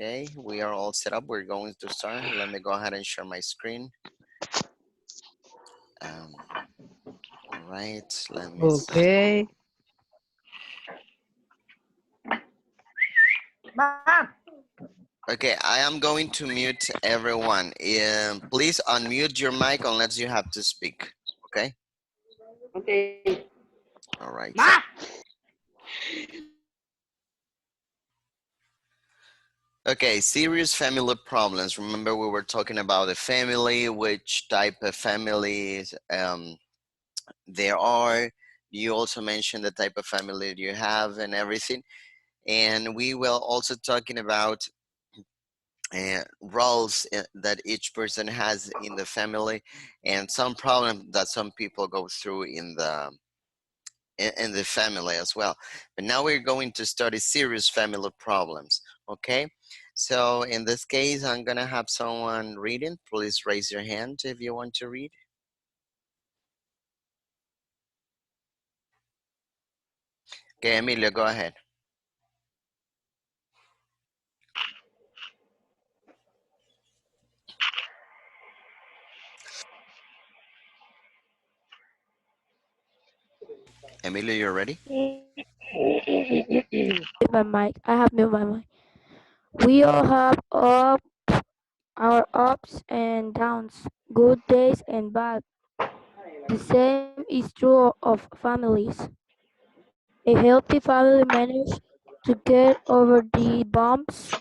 Okay, we are all set up. We're going to start. Let me go ahead and share my screen. Um, all right, let me see. Okay. Okay, I am going to mute everyone. Please unmute your mic unless you have to speak. Okay. Okay. All right. Ma! Okay, serious family problems. Remember, we were talking about the family, which type of families there are. You also mentioned the type of family that you have and everything. And we were also talking about roles that each person has in the family and some problems that some people go through in the family as well. But now we're going to study serious family problems. Okay, so in this case I'm gonna have someone reading. Please raise your hand if you want to read. Okay, Emilio, go ahead. Emilio, you're ready? My mic. I have mute my mic. We all have our ups and downs, good days and bad. The same is true of families. A healthy family manages to get over the bumps.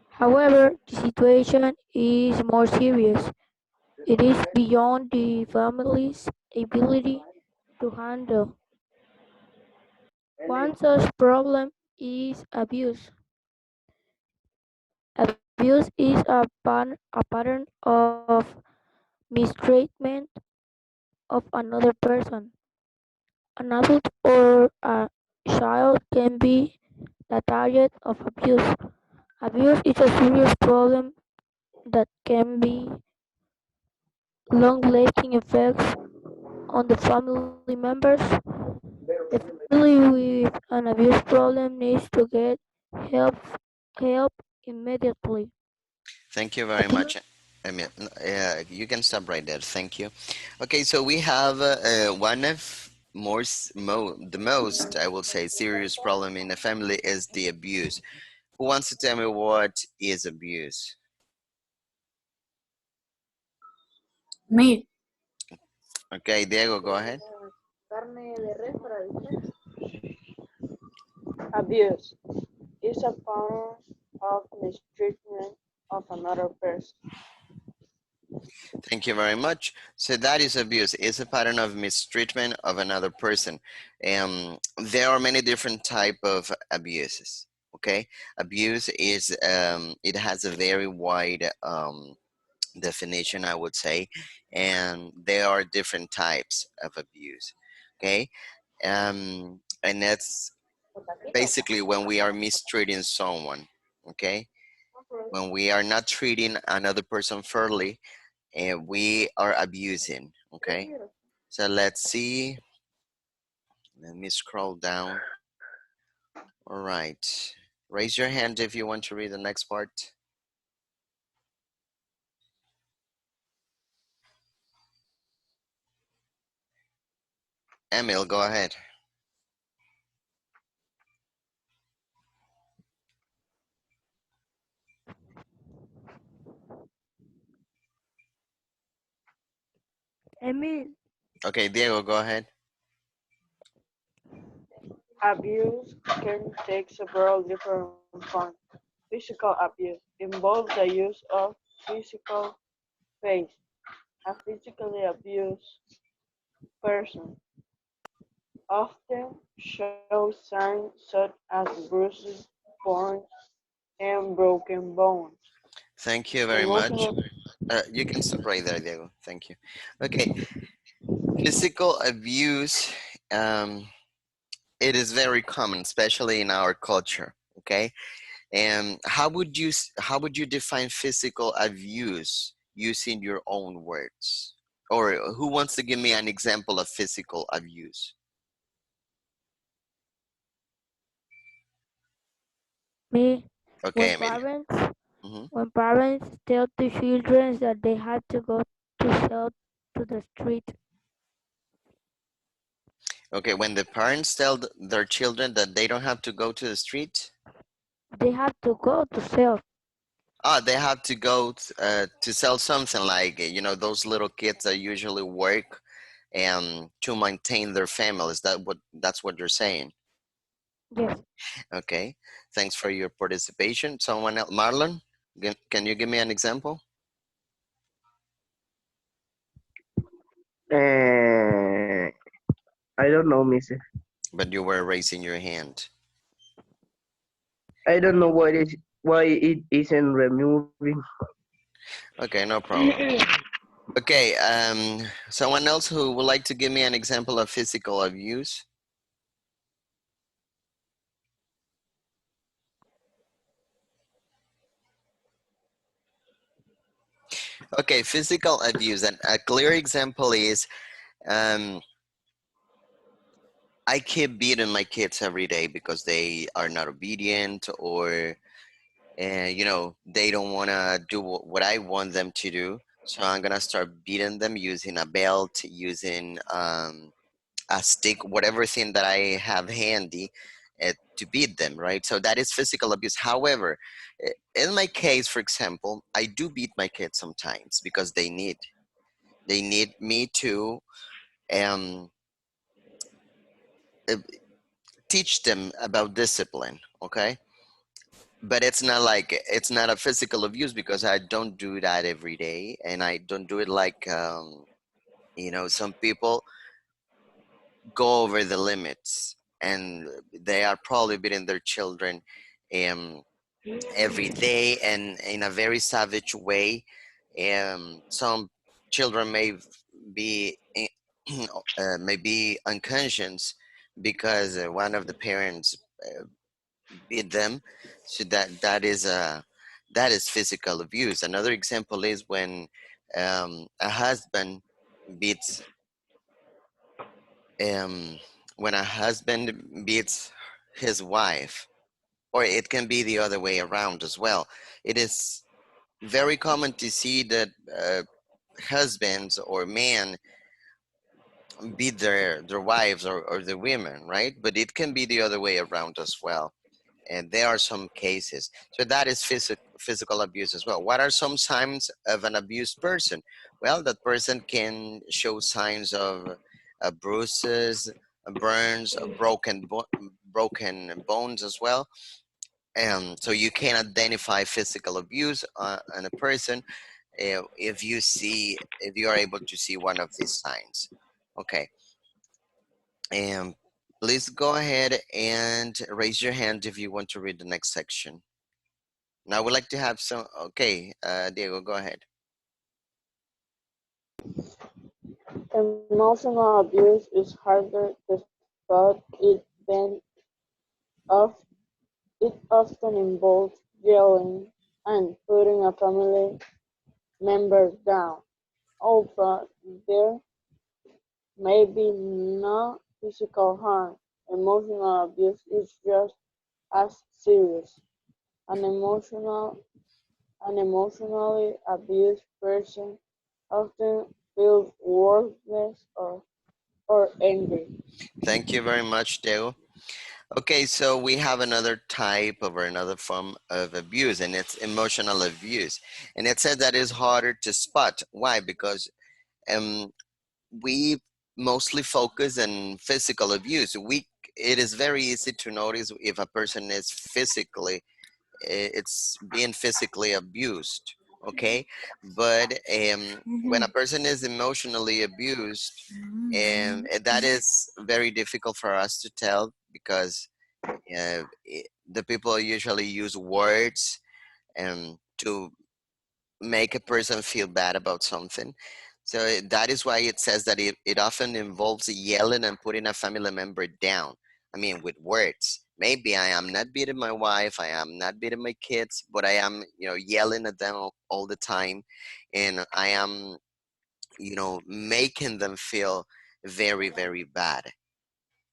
However, the situation is more serious. It is beyond the family's ability to handle. One such problem is abuse. Abuse is a pattern of mistreatment of another person. An adult or a child can be the target of abuse. Abuse is a serious problem that can be long-lasting effects on the family members. The family with an abuse problem needs to get help help immediately. Thank you very Abuse much. Emilio. You can stop right there. Thank you. Okay, so we have one of the most, I will say, serious problem in the family is the abuse. Who wants to tell me what is abuse? Me. Okay, Diego, go ahead. Abuse is a pattern of mistreatment of another person. Thank you very much. So that is abuse. It's a pattern of mistreatment of another person. There are many different type of abuses. Okay, abuse is it has a very wide definition, I would say, and there are different types of abuse. Okay, and that's basically when we are mistreating someone. Okay, when we are not treating another person fairly and we are abusing. Okay, so let's see. Let me scroll down. All right, raise your hand if you want to read the next part. Emil, go ahead. Emil, Okay, Diego, go ahead. Abuse can take several different forms. Physical abuse involves the use of physical force. A physically abused person often shows signs such as bruises, burns, and broken bones. Thank you very much. Emotional You can stop right there, Diego. Thank you. Okay, physical abuse. Um, it is very common, especially in our culture. Okay, and how would you define physical abuse using your own words? Or who wants to give me an example of physical abuse? me, Okay, When Emilio. parents Mhm. when parents tell the children that they have to go to sell to the street, Okay, when the parents tell their children that they don't have to go to the street, they have to go to sell. they have to go to sell something like, those little kids that usually work to maintain their family. Is that's what you're saying? Yes. Okay, thanks for your participation. Someone else, Marlon, can you give me an example? Uh, I don't know, Miss. But you were raising your hand. I don't know why it isn't removing. Okay, no problem. Okay, someone else who would like to give me an example of physical abuse? Okay, physical abuse. And a clear example is um, I keep beating my kids every day because they are not obedient or, they don't want to do what I want them to do. So I'm going to start beating them using a belt, using a stick, whatever thing that I have handy to beat them, right? So that is physical abuse. However, in my case, for example, I do beat my kids sometimes because they need me to um, uh, teach them about discipline, okay? But it's not a physical abuse because I don't do that every day, and I don't do it like some people go over the limits, and they are probably beating their children um, every day and in a very savage way. Some children be may be unconscious because one of the parents beat them. So that is physical abuse. Another example is a husband beats um, when a husband beats his wife, or it can be the other way around as well. It is very common to see that husbands or men beat their wives or the women, right? But it can be the other way around as well. And there are some cases. So that is physical abuse as well. What are some signs of an abused person? Well, that person can show signs of bruises, burns, broken bones as well. And so you can identify physical abuse on a person if you are able to see one of these signs. Okay, and please go ahead and raise your hand if you want to read the next section. Now I would like to have some. Okay, Diego, go ahead. Emotional abuse is harder to spot of, it often involves yelling and putting a family member down. Although there may be no physical harm, emotional abuse is just as serious. An emotional An emotionally abused person often feels worthless or angry. Thank you very much, Diego. Okay, so we have another type of or another form of abuse, and it's emotional abuse. And it said that is harder to spot. Why? Because um, we mostly focus on physical abuse. It is very easy to notice if a person is it's being physically abused, okay? But when a person is emotionally abused, that is very difficult for us to tell because the people usually use words to make a person feel bad about something. So that is why it says that it often involves yelling and putting a family member down. I mean, with words. Maybe I am not beating my wife, I am not beating my kids, but I am, yelling at them all the time. And I am, making them feel very, very bad.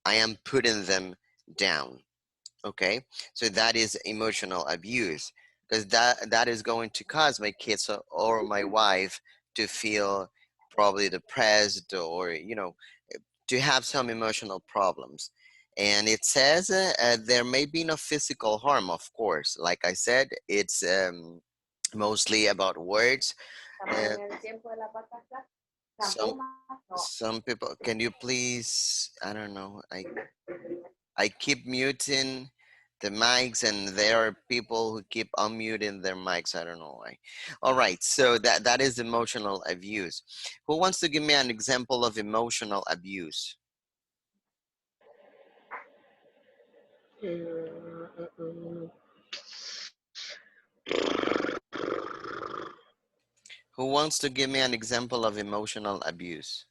I am putting them down. Okay, so that is emotional abuse, because that is going to cause my kids or my wife to feel probably depressed, or to have some emotional problems. And it says there may be no physical harm, of course. Like I said, it's mostly about words. uh, some some people, can you please, I don't know, I keep muting the mics, and there are people who keep unmuting their mics. I don't know why. All right, so that is emotional abuse. Who wants to give me an example of emotional abuse? Who wants to give me an example of emotional abuse?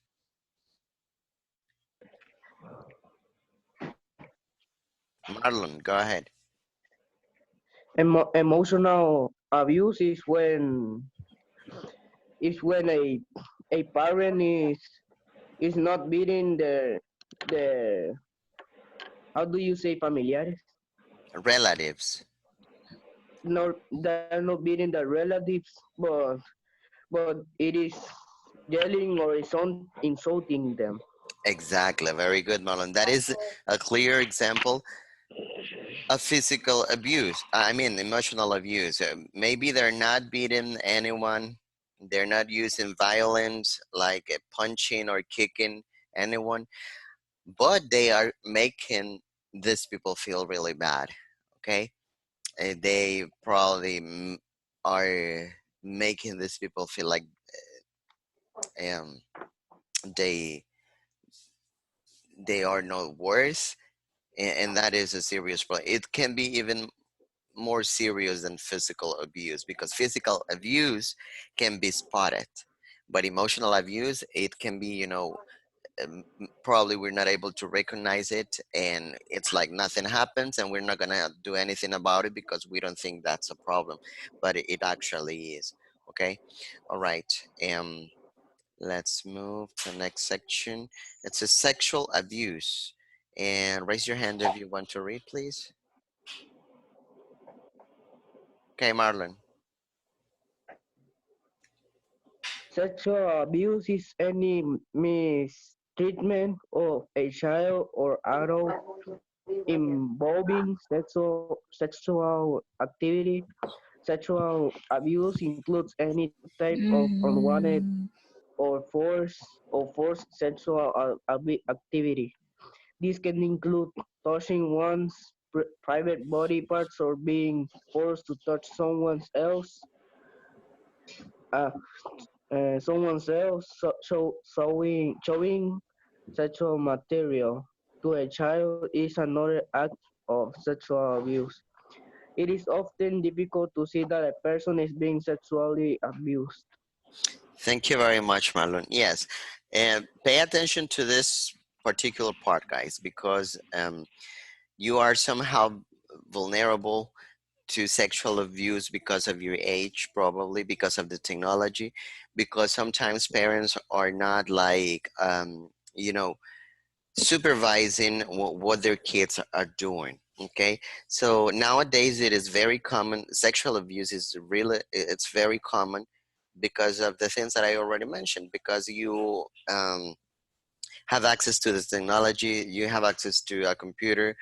Marlon, go ahead. Emotional abuse is when a parent is not beating the how do you say familiares? Relatives. No, they're not beating the relatives, but it is yelling or insulting them. Exactly, very good, Marlon. That is a clear example of physical abuse. I mean, emotional abuse. Maybe they're not beating anyone. They're not using violence like punching or kicking anyone, but they are making these people feel really bad. Okay, they probably are making these people feel like um, they they are not worth, and that is a serious problem. It can be even more serious than physical abuse, because physical abuse can be spotted, but emotional abuse, it can be, probably we're not able to recognize it, and it's like nothing happens, and we're not gonna do anything about it because we don't think that's a problem, but it actually is. Okay, all right. Let's move to the next section. It's a sexual abuse, and raise your hand if you want to read, please. Okay, Marlon. Sexual abuse is any mistreatment of a child or adult involving sexual activity. Sexual abuse includes any type of unwanted or forced sexual activity. This can include touching one's private body parts or being forced to touch uh, someone else showing sexual material to a child is another act of sexual abuse. It is often difficult to see that a person is being sexually abused. Thank you very much, Marlon. Yes, and pay attention to this particular part, guys, because you are somehow vulnerable to sexual abuse because of your age, probably because of the technology, because sometimes parents are not like, supervising what their kids are doing. Okay, so nowadays it is very common. Sexual abuse is really, it's very common because of the things that I already mentioned, because you have access to this technology, you have access to a computer,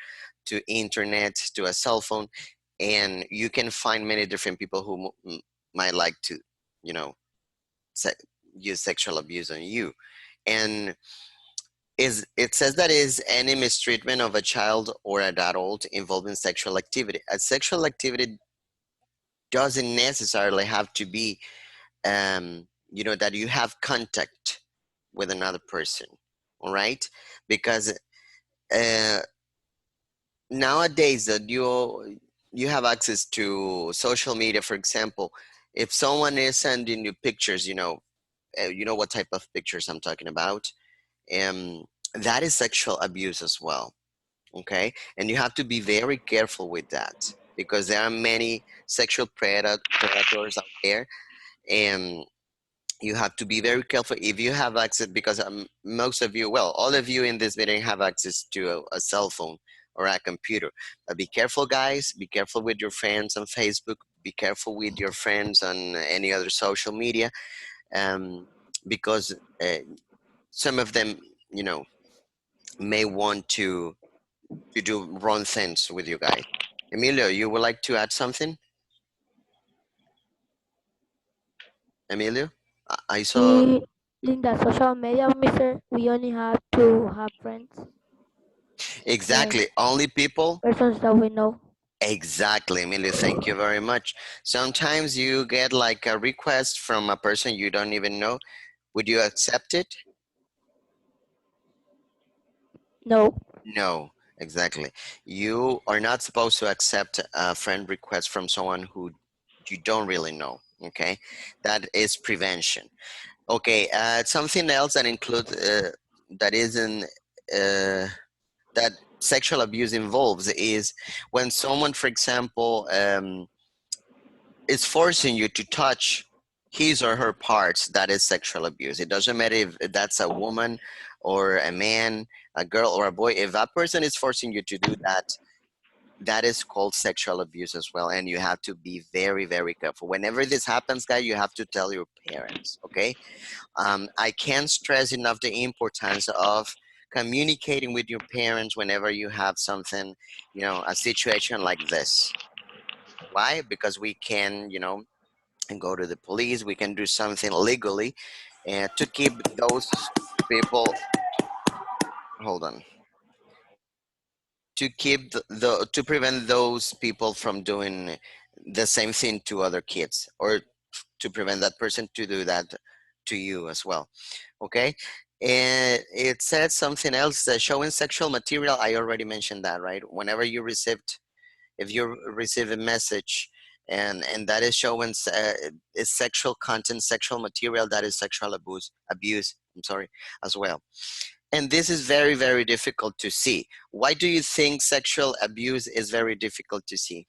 to internet, to a cell phone, and you can find many different people who might like to, you know se- use sexual abuse on you. And is it says that is any mistreatment of a child or an adult involving sexual activity. A sexual activity doesn't necessarily have to be, that you have contact with another person, all right? Because uh, nowadays that you have access to social media, for example, if someone is sending you pictures, you know what type of pictures I'm talking about, um, that is sexual abuse as well. Okay, and you have to be very careful with that, because there are many sexual predators out there, and you have to be very careful if you have access, because most of you, well, all of you in this meeting have access to a cell phone, or a computer. But be careful, guys. Be careful with your friends on Facebook. Be careful with your friends on any other social media, um, because some of them, you know, may want to do wrong things with you guys. Emilio, you would like to add something? Emilio, I saw. We in the social media, Mister, we only have to have friends, like Exactly. Only people. persons that we know. Exactly, Emilio. Thank you very much. Sometimes you get like a request from a person you don't even know. Would you accept it? No, No, exactly. You are not supposed to accept a friend request from someone who you don't really know. Okay, that is prevention. Okay, something else that includes that isn't that sexual abuse involves is when someone, for example, is forcing you to touch his or her parts. That is sexual abuse. It doesn't matter if that's a woman or a man, a girl or a boy. If that person is forcing you to do that, that is called sexual abuse as well, and you have to be very, very careful. Whenever this happens, guys, you have to tell your parents. Okay, I can't stress enough the importance of communicating with your parents whenever you have something, you know, a situation like this. Why? Because we can, you know, and go to the police. We can do something legally to keep those people. Hold on. To keep to prevent those people from doing the same thing to other kids, or to prevent that person to do that to you as well. Okay. And it said something else, showing sexual material. I already mentioned that, right? Whenever you received, if you receive a message and that is showing is sexual content, sexual material, that is sexual abuse, I'm sorry, as well. And this is very, very difficult to see. Why do you think sexual abuse is very difficult to see?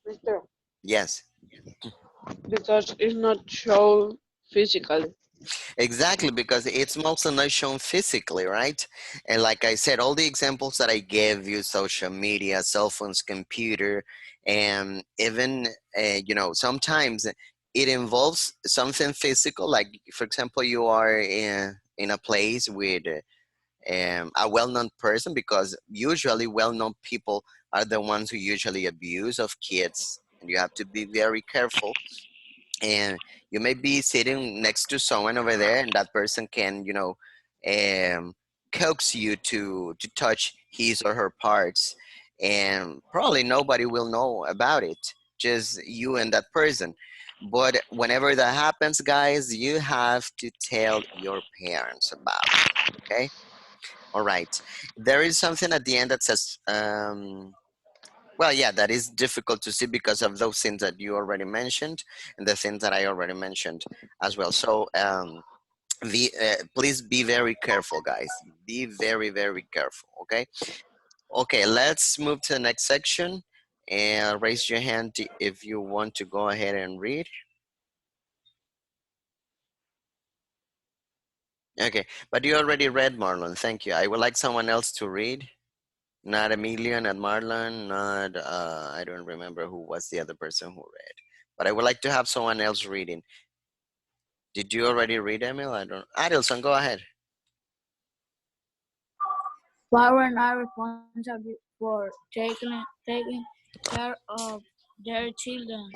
Mister, Yes. because it's not shown physically. Exactly, because it's mostly not shown physically, right? And like I said, all the examples that I gave you, social media, cell phones, computer, and even, you know, sometimes it involves something physical. Like, for example, you are in a place with a well-known person, because usually well-known people are the ones who usually abuse of kids. And you have to be very careful, and you may be sitting next to someone over there and that person can, you know, um, coax you to touch his or her parts, and probably nobody will know about it, just you and that person. But whenever that happens, guys, you have to tell your parents about it. Okay. All right. There is something at the end that says well, yeah, that is difficult to see because of those things that you already mentioned and the things that I already mentioned as well. So, please be very careful, guys. Be very, very careful. Okay. Okay. Let's move to the next section, and raise your hand if you want to go ahead and read. Okay, but you already read, Marlon. Thank you. I would like someone else to read. Not Emilio, not Marlon, not I don't remember who was the other person who read. But I would like to have someone else reading. Did you already read, Emil? I don't. Adelson, go ahead. Parents are responsible for taking care of their children.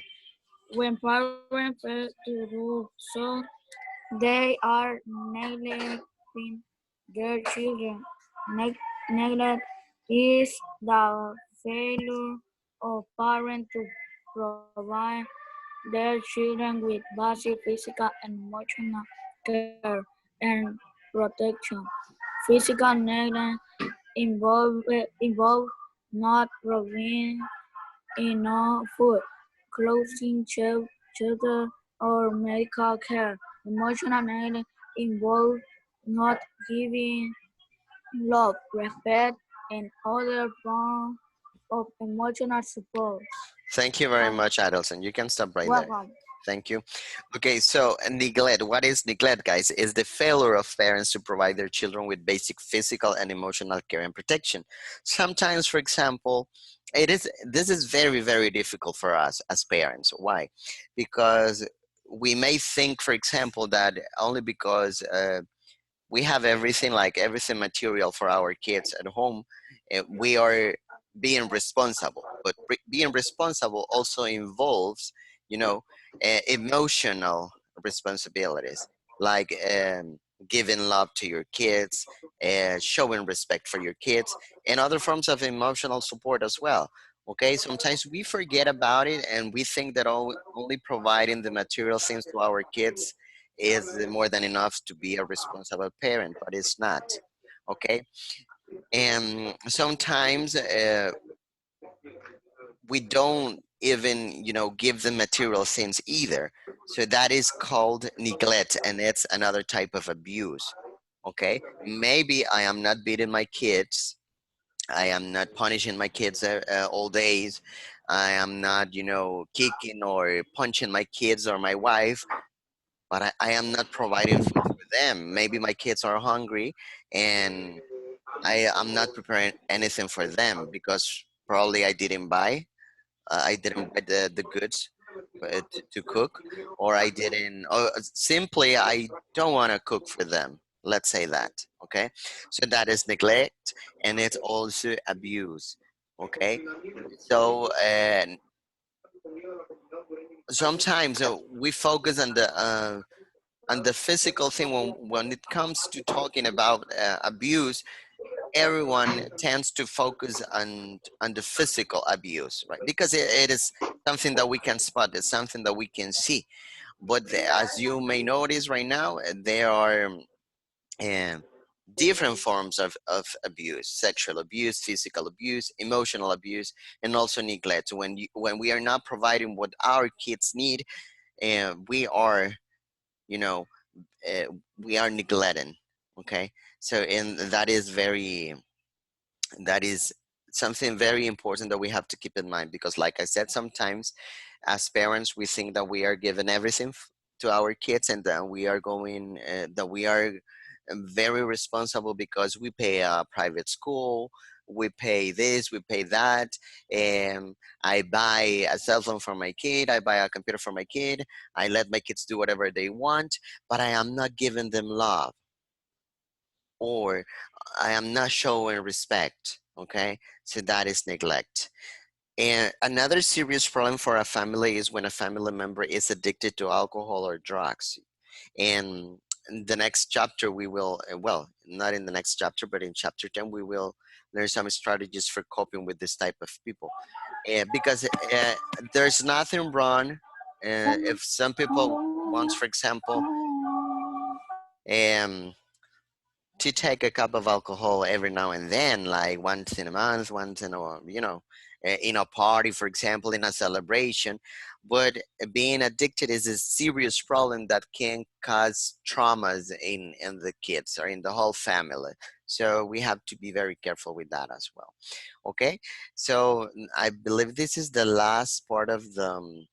When parents fail to do so, they are neglecting their children. Neglect is the failure of parents to provide their children with basic physical and emotional care and protection. Physical neglect involve not providing enough food, clothing, shelter, or medical care. Emotional neglect involves not giving love, respect, and other forms of emotional support. Thank you very Thank much, Adelson. You can stop right there. welcome. Thank you. Okay, so neglect. What is neglect, guys? Is the failure of parents to provide their children with basic physical and emotional care and protection. Sometimes, for example, this is very, very difficult for us as parents. Why? Because we may think, for example, that only because we have everything, like everything material for our kids at home, we are being responsible. But being responsible also involves, you know, emotional responsibilities, like giving love to your kids, showing respect for your kids, and other forms of emotional support as well. Okay, sometimes we forget about it and we think that only providing the material things to our kids is more than enough to be a responsible parent, but it's not. Okay, and sometimes we don't even, give them material things either. So that is called neglect, and it's another type of abuse. Okay, maybe I am not beating my kids, I am not punishing my kids all days, I am not, kicking or punching my kids or my wife, but I am not providing food for them. Maybe my kids are hungry and I'm not preparing anything for them because probably I didn't buy the goods to cook, or I didn't, or simply I don't want to cook for them. Let's say that. Okay. So that is neglect, and it's also abuse. Okay. So, sometimes we focus on the physical thing when it comes to talking about abuse. Everyone tends to focus on the physical abuse, right? Because it is something that we can spot, it's something that we can see. But as you may notice right now, there are um, different forms of abuse: sexual abuse, physical abuse, emotional abuse, and also neglect. When we are not providing what our kids need, we are, you know uh, we are neglecting. Okay, so and that is something very important that we have to keep in mind, because like I said, sometimes as parents we think that we are giving everything to our kids, and that we are very responsible because we pay a private school, we pay this, we pay that, and I buy a cell phone for my kid, I buy a computer for my kid, I let my kids do whatever they want, but I am not giving them love, or I am not showing respect. Okay, so that is neglect. And another serious problem for a family is when a family member is addicted to alcohol or drugs. And in the next chapter, we will, well, not in the next chapter, but in chapter 10, we will learn some strategies for coping with this type of people. Because there's nothing wrong if some people wants, for example, um, to take a cup of alcohol every now and then, like once in a month, once in a, in a party, for example, in a celebration. But being addicted is a serious problem that can cause traumas in the kids or in the whole family. So we have to be very careful with that as well. Okay, so I believe this is the last part of the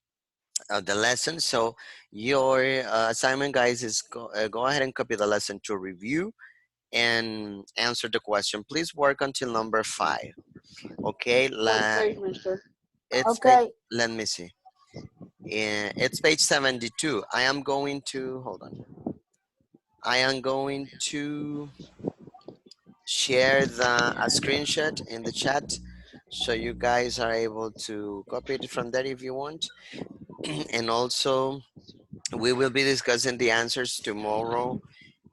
lesson. So your assignment, guys, is go ahead and copy the lesson to review and answer the question. Please work until number 5. Okay, What page, mister? it's page, Okay. let me see. It's page 72. I am going to, hold on. I am going to share a screenshot in the chat so you guys are able to copy it from there if you want. And also, we will be discussing the answers tomorrow,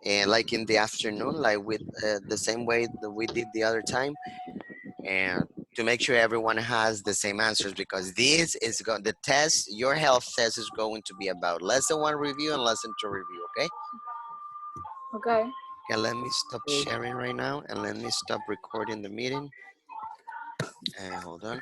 and like in the afternoon, like with the same way that we did the other time, and to make sure everyone has the same answers, because this is the test, your health test is going to be about lesson 1 review and lesson 2 review. Okay, Okay. okay, let me stop sharing right now and let me stop recording the meeting, and hold on.